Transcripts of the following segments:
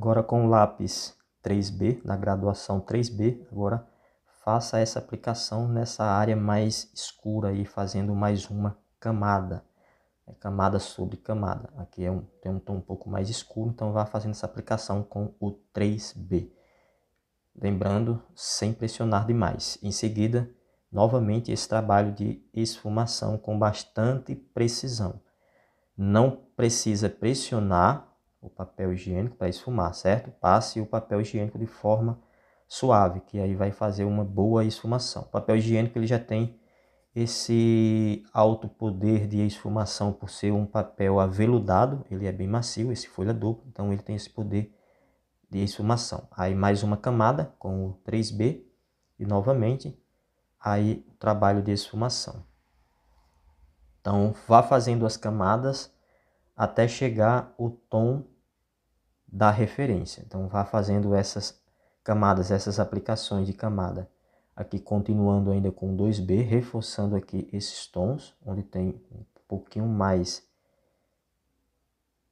Agora com o lápis 3B, na graduação 3B, agora faça essa aplicação nessa área mais escura aí, fazendo mais uma camada. Camada sobre camada. Aqui tem um tom um pouco mais escuro, então vá fazendo essa aplicação com o 3B. Lembrando, sem pressionar demais. Em seguida, novamente esse trabalho de esfumação com bastante precisão. Não precisa pressionar o papel higiênico para esfumar, certo? Passe o papel higiênico de forma suave, que aí vai fazer uma boa esfumação. O papel higiênico ele já tem esse alto poder de esfumação por ser um papel aveludado, ele é bem macio, esse folha dupla, então ele tem esse poder de esfumação. Aí mais uma camada com o 3B e novamente aí o trabalho de esfumação. Então vá fazendo as camadas até chegar o tom da referência. Então vá fazendo essas camadas, essas aplicações de camada. Aqui continuando ainda com 2B, reforçando aqui esses tons, onde tem um pouquinho mais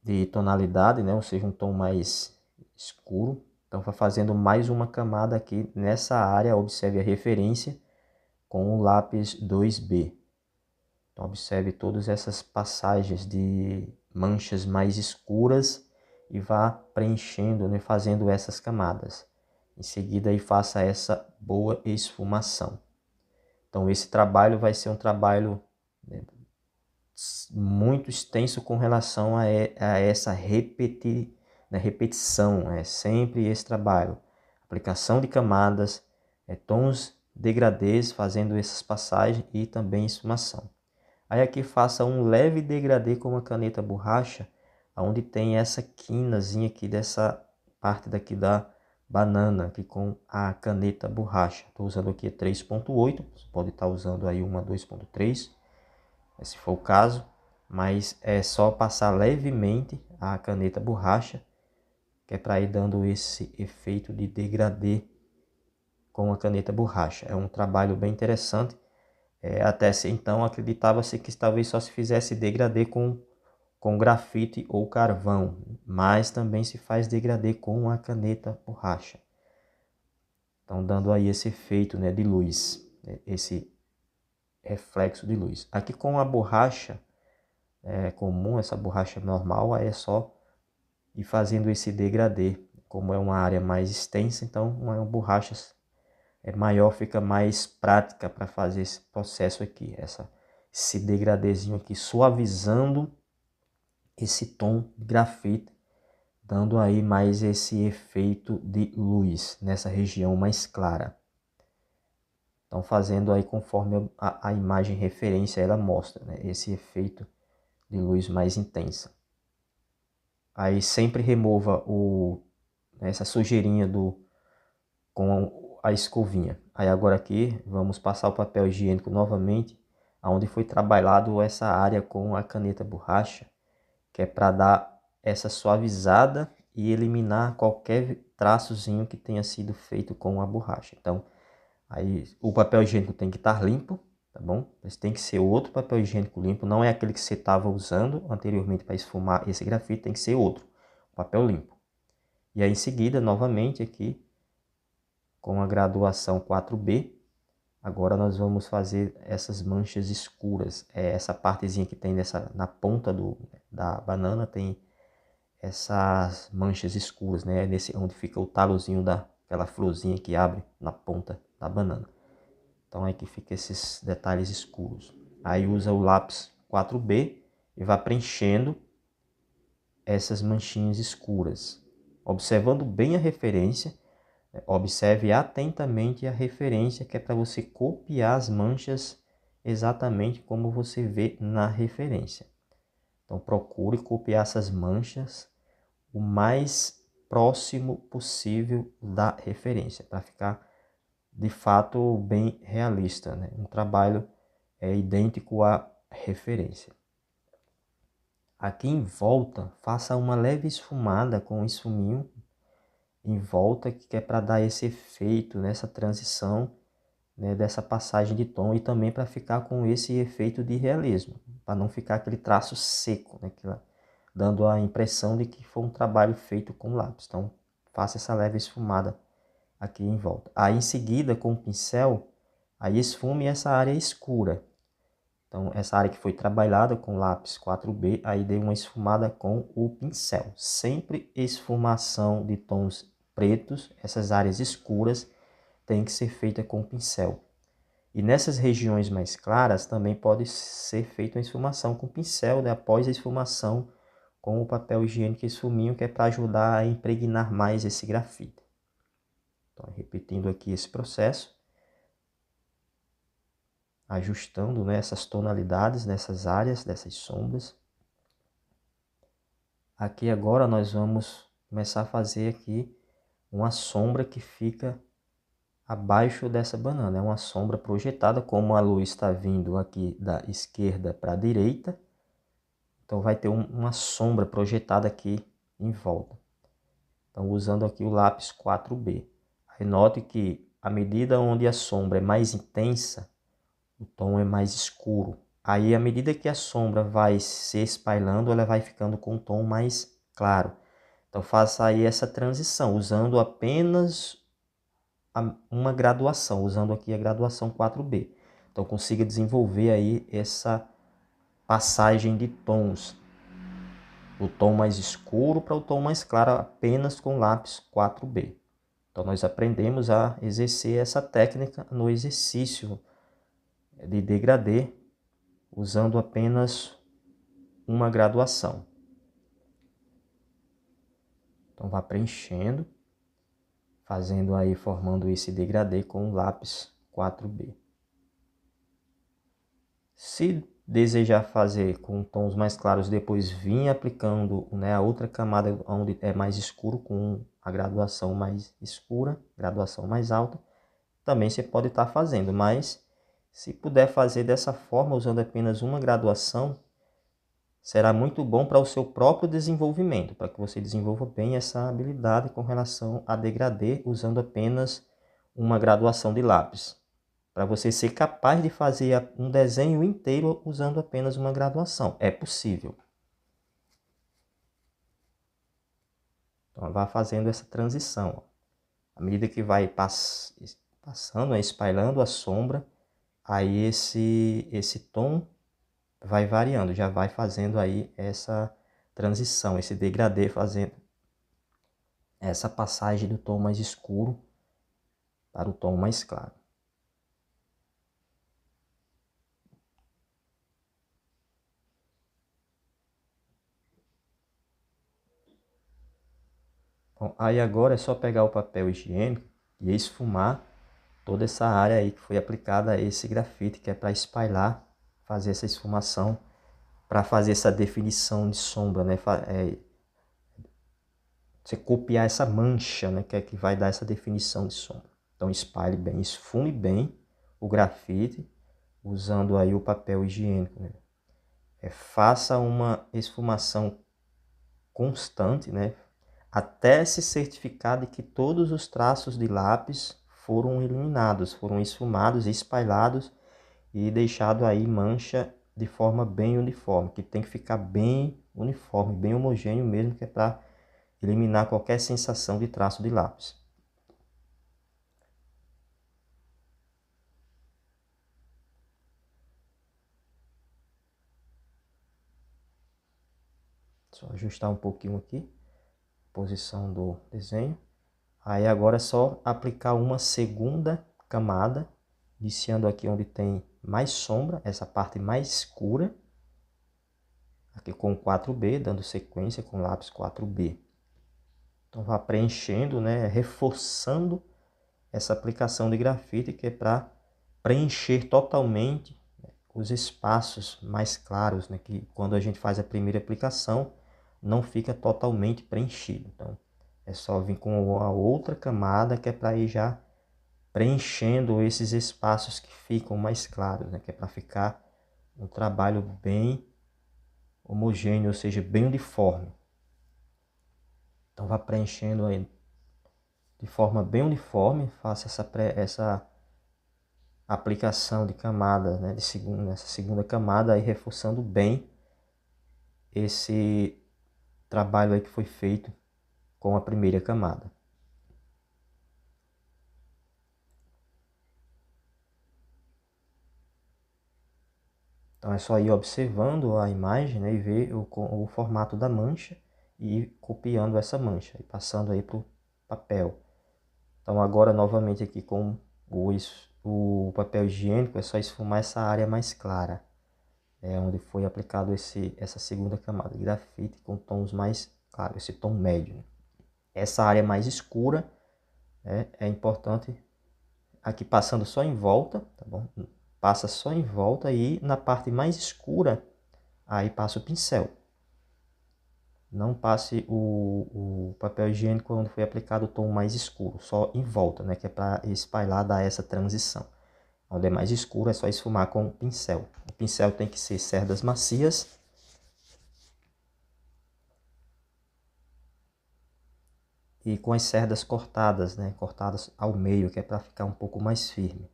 de tonalidade, né? Ou seja, um tom mais escuro. Então vai fazendo mais uma camada aqui nessa área, observe a referência com o lápis 2B. Então observe todas essas passagens de manchas mais escuras e vá preenchendo, né? Fazendo essas camadas. Em seguida aí faça essa boa esfumação. Então esse trabalho vai ser um trabalho, né, muito extenso com relação a essa repetição. É sempre esse trabalho. Aplicação de camadas, tons degradês, fazendo essas passagens e também esfumação. Aí aqui faça um leve degradê com uma caneta borracha, onde tem essa quinazinha aqui dessa parte daqui da banana, aqui com a caneta borracha. Estou usando aqui 3.8, você pode estar usando aí uma 2.3, se for o caso, mas é só passar levemente a caneta borracha, que é para ir dando esse efeito de degradê com a caneta borracha. É um trabalho bem interessante. Até então acreditava-se que talvez só se fizesse degradê com grafite ou carvão, mas também se faz degradê com a caneta borracha. Então dando aí esse efeito, né, de luz, esse reflexo de luz. Aqui com a borracha comum, essa borracha normal, aí é só ir fazendo esse degradê. Como é uma área mais extensa, então uma borracha maior fica mais prática para fazer esse processo aqui, esse degradêzinho aqui, suavizando esse tom de grafite, dando aí mais esse efeito de luz nessa região mais clara. Então fazendo aí conforme a imagem referência ela mostra, né, esse efeito de luz mais intensa. Aí sempre remova essa sujeirinha com a escovinha. Aí agora aqui vamos passar o papel higiênico novamente, onde foi trabalhado essa área com a caneta borracha, que é para dar essa suavizada e eliminar qualquer traçozinho que tenha sido feito com a borracha. Então, aí o papel higiênico tem que estar limpo, tá bom? Mas tem que ser outro papel higiênico limpo, não é aquele que você estava usando anteriormente para esfumar esse grafite, tem que ser outro, papel limpo. E aí em seguida, novamente aqui, com a graduação 4B, agora nós vamos fazer essas manchas escuras. Essa partezinha que tem na ponta da banana tem essas manchas escuras, né? Onde fica o talozinho daquela florzinha que abre na ponta da banana. Então aqui fica esses detalhes escuros. Aí usa o lápis 4B e vai preenchendo essas manchinhas escuras. Observando bem a referência, observe atentamente a referência, que é para você copiar as manchas exatamente como você vê na referência. Então procure copiar essas manchas o mais próximo possível da referência, para ficar de fato bem realista, né? Um trabalho idêntico à referência. Aqui em volta, faça uma leve esfumada com um esfuminho em volta, que é para dar esse efeito nessa transição, né, dessa passagem de tom, e também para ficar com esse efeito de realismo, para não ficar aquele traço seco, né, dando a impressão de que foi um trabalho feito com lápis. Então, faça essa leve esfumada aqui em volta. Aí, em seguida, com o pincel, aí esfume essa área escura. Então, essa área que foi trabalhada com lápis 4B, aí dê uma esfumada com o pincel. Sempre esfumação de tons pretos, essas áreas escuras, tem que ser feita com o pincel. E nessas regiões mais claras, também pode ser feita uma esfumação com o pincel, né, após a esfumação com o papel higiênico esfuminho, que é para ajudar a impregnar mais esse grafite. Então, repetindo aqui esse processo, ajustando, né, essas tonalidades nessas áreas, dessas sombras. Aqui agora nós vamos começar a fazer aqui uma sombra que fica abaixo dessa banana. É uma sombra projetada, como a luz está vindo aqui da esquerda para a direita. Então vai ter uma sombra projetada aqui em volta. Então usando aqui o lápis 4B. Aí note que à medida onde a sombra é mais intensa, o tom é mais escuro. Aí, à medida que a sombra vai se espalhando, ela vai ficando com um tom mais claro. Então, faça aí essa transição, usando apenas uma graduação, usando aqui a graduação 4B. Então, consiga desenvolver aí essa passagem de tons. O tom mais escuro para o tom mais claro, apenas com lápis 4B. Então, nós aprendemos a exercer essa técnica no exercício de degradê, usando apenas uma graduação. Então vá preenchendo, fazendo aí, formando esse degradê com o lápis 4B. Se desejar fazer com tons mais claros, depois vir aplicando, né, a outra camada onde é mais escuro com a graduação mais escura, graduação mais alta, também você pode estar fazendo, mas se puder fazer dessa forma, usando apenas uma graduação, será muito bom para o seu próprio desenvolvimento, para que você desenvolva bem essa habilidade com relação a degradê, usando apenas uma graduação de lápis. Para você ser capaz de fazer um desenho inteiro usando apenas uma graduação. É possível. Então, vá fazendo essa transição. À medida que vai passando, espalhando a sombra, aí esse tom vai variando, já vai fazendo aí essa transição, esse degradê, fazendo essa passagem do tom mais escuro para o tom mais claro. Bom, aí agora é só pegar o papel higiênico e esfumar toda essa área aí que foi aplicada a esse grafite, que é para espalhar, fazer essa esfumação, para fazer essa definição de sombra, né? Você copiar essa mancha, né? Que é que vai dar essa definição de sombra. Então espalhe bem, esfume bem o grafite, usando aí o papel higiênico, né? Faça uma esfumação constante, né? Até se certificar de que todos os traços de lápis foram eliminados, foram esfumados, espalhados e deixado aí mancha de forma bem uniforme, que tem que ficar bem uniforme, bem homogêneo mesmo, que é para eliminar qualquer sensação de traço de lápis. Só ajustar um pouquinho aqui, posição do desenho. Aí agora é só aplicar uma segunda camada, iniciando aqui onde tem mais sombra, essa parte mais escura, aqui com 4B, dando sequência com lápis 4B. Então vá preenchendo, né, reforçando essa aplicação de grafite, que é para preencher totalmente os espaços mais claros, né, que quando a gente faz a primeira aplicação não fica totalmente preenchido. Então é só vir com a outra camada, que é para ir já preenchendo esses espaços que ficam mais claros, né, que é para ficar um trabalho bem homogêneo, ou seja, bem uniforme. Então vá preenchendo aí de forma bem uniforme, faça essa aplicação de camada, né, essa segunda camada, aí reforçando bem trabalho aí que foi feito com a primeira camada. Então é só ir observando a imagem, né, e ver o formato da mancha e ir copiando essa mancha e passando aí para o papel. Então agora novamente aqui com o papel higiênico é só esfumar essa área mais clara. É onde foi aplicado essa segunda camada de grafite com tons mais claros, esse tom médio. Essa área mais escura é importante aqui passando só em volta, tá bom? Passa só em volta e na parte mais escura aí passa o pincel. Não passe o papel higiênico onde foi aplicado o tom mais escuro, só em volta, né? Que é para espalhar, dar essa transição. Onde é mais escuro é só esfumar com o pincel. O pincel tem que ser cerdas macias. E com as cerdas cortadas, né? Cortadas ao meio, que é para ficar um pouco mais firme.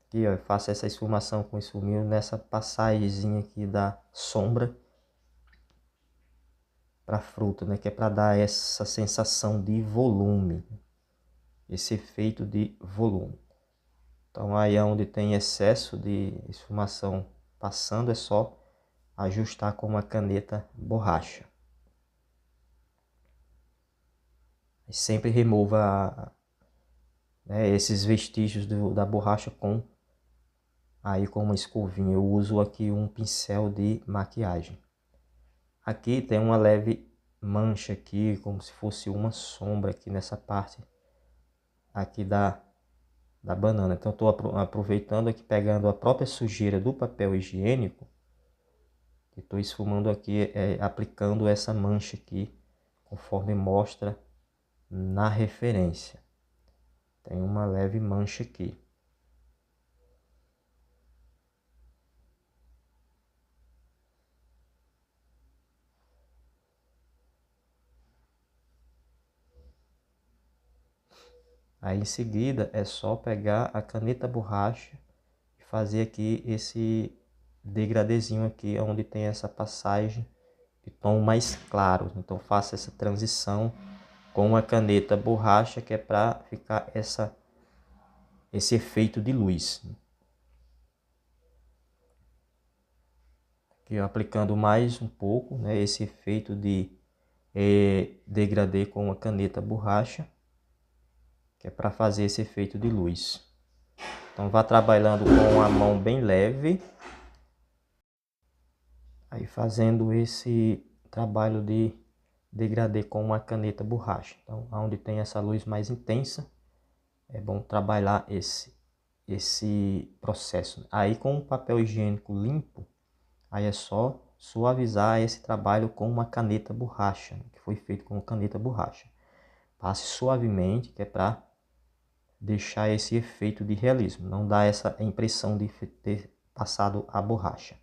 Aqui, ó, eu faço essa esfumação com esfuminho nessa passagemzinha aqui da sombra para a fruta, né? Que é para dar essa sensação de volume, esse efeito de volume. Então aí onde tem excesso de esfumação passando é só ajustar com uma caneta borracha. E sempre remova esses vestígios da borracha com uma escovinha. Eu uso aqui um pincel de maquiagem. Aqui tem uma leve mancha aqui, como se fosse uma sombra aqui nessa parte aqui da banana. Então estou aproveitando aqui, pegando a própria sujeira do papel higiênico e estou esfumando aqui, aplicando essa mancha aqui, conforme mostra na referência. Tem uma leve mancha aqui. Aí em seguida é só pegar a caneta borracha e fazer aqui esse degradezinho aqui, onde tem essa passagem de tom mais claro. Então faça essa transição com a caneta borracha, que é para ficar esse efeito de luz. Aqui aplicando mais um pouco, né, esse efeito de degradê com a caneta borracha, que é para fazer esse efeito de luz. Então vá trabalhando com a mão bem leve, aí fazendo esse trabalho de degradê com uma caneta borracha. Então, onde tem essa luz mais intensa, é bom trabalhar esse processo. Aí com o papel higiênico limpo, aí é só suavizar esse trabalho com uma caneta borracha, que foi feito com caneta borracha. Passe suavemente, que é para deixar esse efeito de realismo, não dá essa impressão de ter passado a borracha.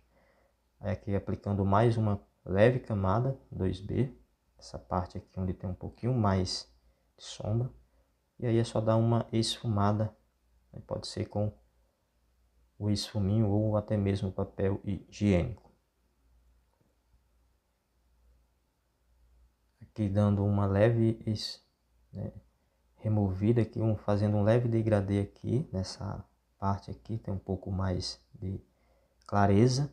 Aí aqui aplicando mais uma leve camada 2B, essa parte aqui onde tem um pouquinho mais de sombra, e aí é só dar uma esfumada, pode ser com o esfuminho ou até mesmo papel higiênico. Aqui dando uma leve removida aqui, fazendo um leve degradê aqui, nessa parte aqui tem um pouco mais de clareza,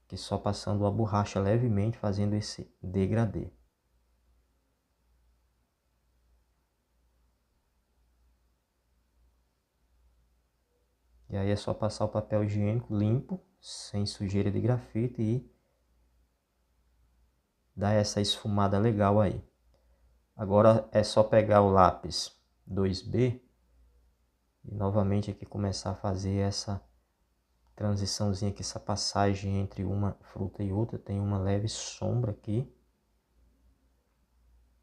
que só passando a borracha levemente, fazendo esse degradê. E aí é só passar o papel higiênico limpo, sem sujeira de grafite e dar essa esfumada legal aí. Agora é só pegar o lápis 2B e novamente aqui começar a fazer essa transiçãozinha aqui, essa passagem entre uma fruta e outra. Tem uma leve sombra aqui.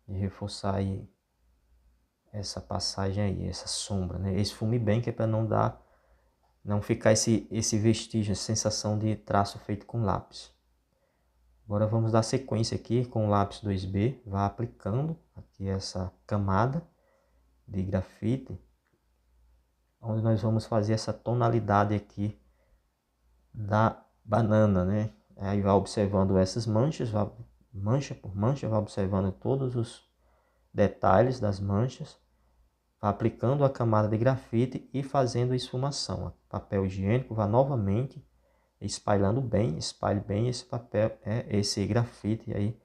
E reforçar aí essa passagem aí, essa sombra, né? Esfume bem, que é para não ficar esse vestígio, essa sensação de traço feito com lápis. Agora vamos dar sequência aqui com o lápis 2B, vá aplicando aqui essa camada de grafite, onde nós vamos fazer essa tonalidade aqui da banana, né? Aí vai observando essas manchas, vai mancha por mancha, vai observando todos os detalhes das manchas, vai aplicando a camada de grafite e fazendo a esfumação. Papel higiênico, vai novamente espalhando bem, espalhe bem esse papel, esse grafite aí,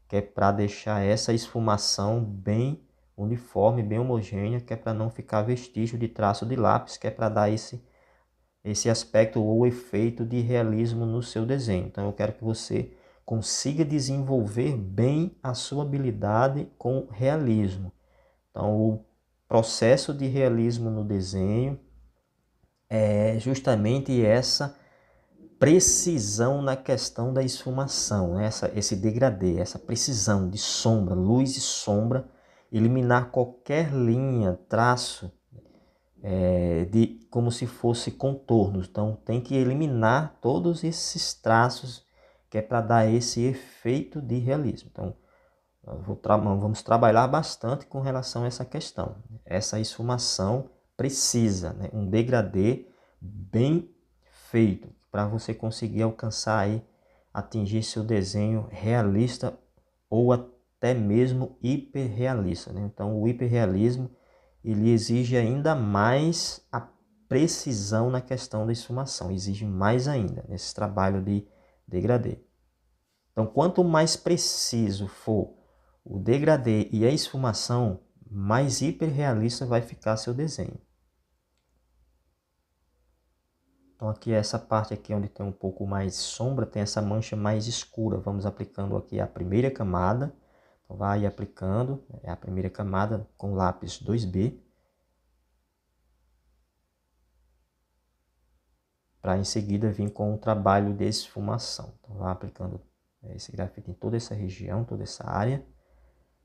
que é para deixar essa esfumação bem uniforme, bem homogênea, que é para não ficar vestígio de traço de lápis, que é para dar esse aspecto ou efeito de realismo no seu desenho. Então eu quero que você consiga desenvolver bem a sua habilidade com realismo. Então o processo de realismo no desenho é justamente essa precisão na questão da esfumação, né? Esse degradê, essa precisão de sombra, luz e sombra, eliminar qualquer linha, traço, de como se fosse contornos. Então tem que eliminar todos esses traços que é para dar esse efeito de realismo. Então vamos trabalhar bastante com relação a essa questão. Essa esfumação precisa, né, um degradê bem feito para você conseguir alcançar aí, atingir seu desenho realista ou até mesmo hiperrealista, né? Então o hiperrealismo ele exige ainda mais a precisão na questão da esfumação, exige mais ainda nesse trabalho de degradê. Então, quanto mais preciso for o degradê e a esfumação, mais hiperrealista vai ficar seu desenho. Então, aqui essa parte aqui onde tem um pouco mais sombra, tem essa mancha mais escura. Vamos aplicando aqui a primeira camada. Então, vai aplicando a primeira camada com lápis 2B. Para em seguida vir com o trabalho de esfumação. Então, vai aplicando esse grafite em toda essa região, toda essa área.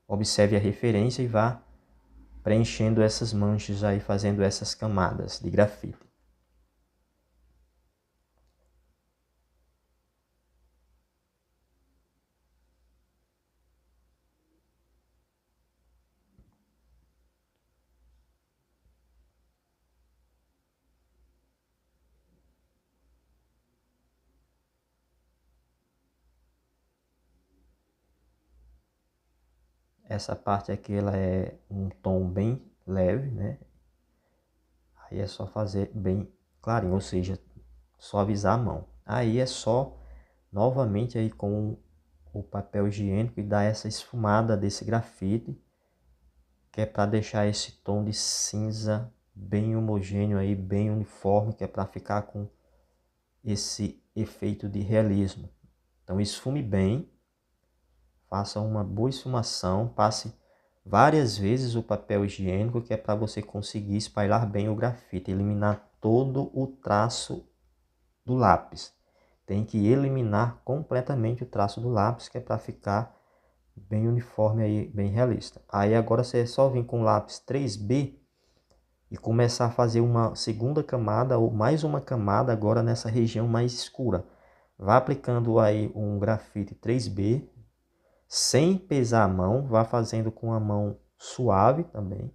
Observe a referência e vá preenchendo essas manchas aí, fazendo essas camadas de grafite. Essa parte aqui ela é um tom bem leve, né? Aí é só fazer bem clarinho, ou seja, suavizar a mão. Aí é só novamente aí com o papel higiênico e dar essa esfumada desse grafite, que é para deixar esse tom de cinza bem homogêneo aí, bem uniforme, que é para ficar com esse efeito de realismo. Então esfume bem, faça uma boa esfumação, passe várias vezes o papel higiênico, que é para você conseguir espalhar bem o grafite, eliminar todo o traço do lápis. Tem que eliminar completamente o traço do lápis, que é para ficar bem uniforme aí, bem realista. Aí agora você só vir com o lápis 3B e começar a fazer uma segunda camada ou mais uma camada agora nessa região mais escura. Vá aplicando aí um grafite 3B, sem pesar a mão, vá fazendo com a mão suave também,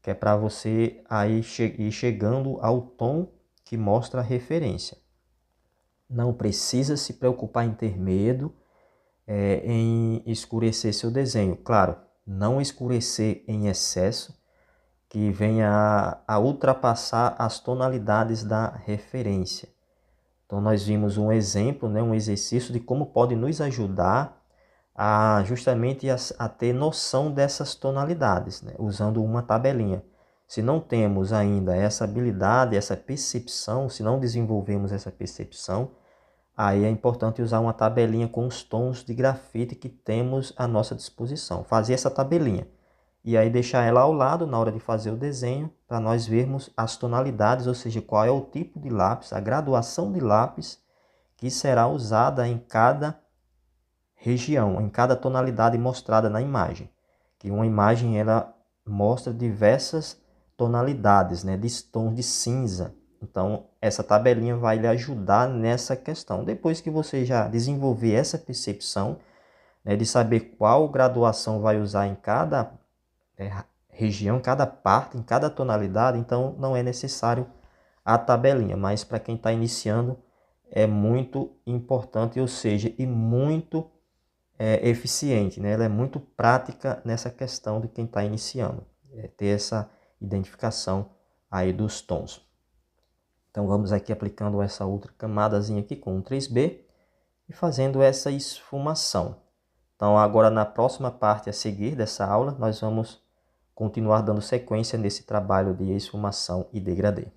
que é para você aí ir chegando ao tom que mostra a referência. Não precisa se preocupar em ter medo, em escurecer seu desenho. Claro, não escurecer em excesso, que venha a ultrapassar as tonalidades da referência. Então nós vimos um exemplo, né, um exercício de como pode nos ajudar a justamente a ter noção dessas tonalidades, né, usando uma tabelinha. Se não temos ainda essa habilidade, essa percepção, se não desenvolvemos essa percepção, aí é importante usar uma tabelinha com os tons de grafite que temos à nossa disposição. Fazer essa tabelinha e aí deixar ela ao lado na hora de fazer o desenho, para nós vermos as tonalidades, ou seja, qual é o tipo de lápis, a graduação de lápis que será usada em cada região, em cada tonalidade mostrada na imagem. Que uma imagem ela mostra diversas tonalidades, né, de tons de cinza. Então, essa tabelinha vai lhe ajudar nessa questão. Depois que você já desenvolver essa percepção, né, de saber qual graduação vai usar em cada região, cada parte, em cada tonalidade, então não é necessário a tabelinha. Mas para quem está iniciando, é muito importante, ou seja, e muito eficiente, né? Ela é muito prática nessa questão de quem está iniciando, ter essa identificação aí dos tons. Então vamos aqui aplicando essa outra camadazinha aqui com um 3B e fazendo essa esfumação. Então agora na próxima parte a seguir dessa aula, nós vamos continuar dando sequência nesse trabalho de esfumação e degradê.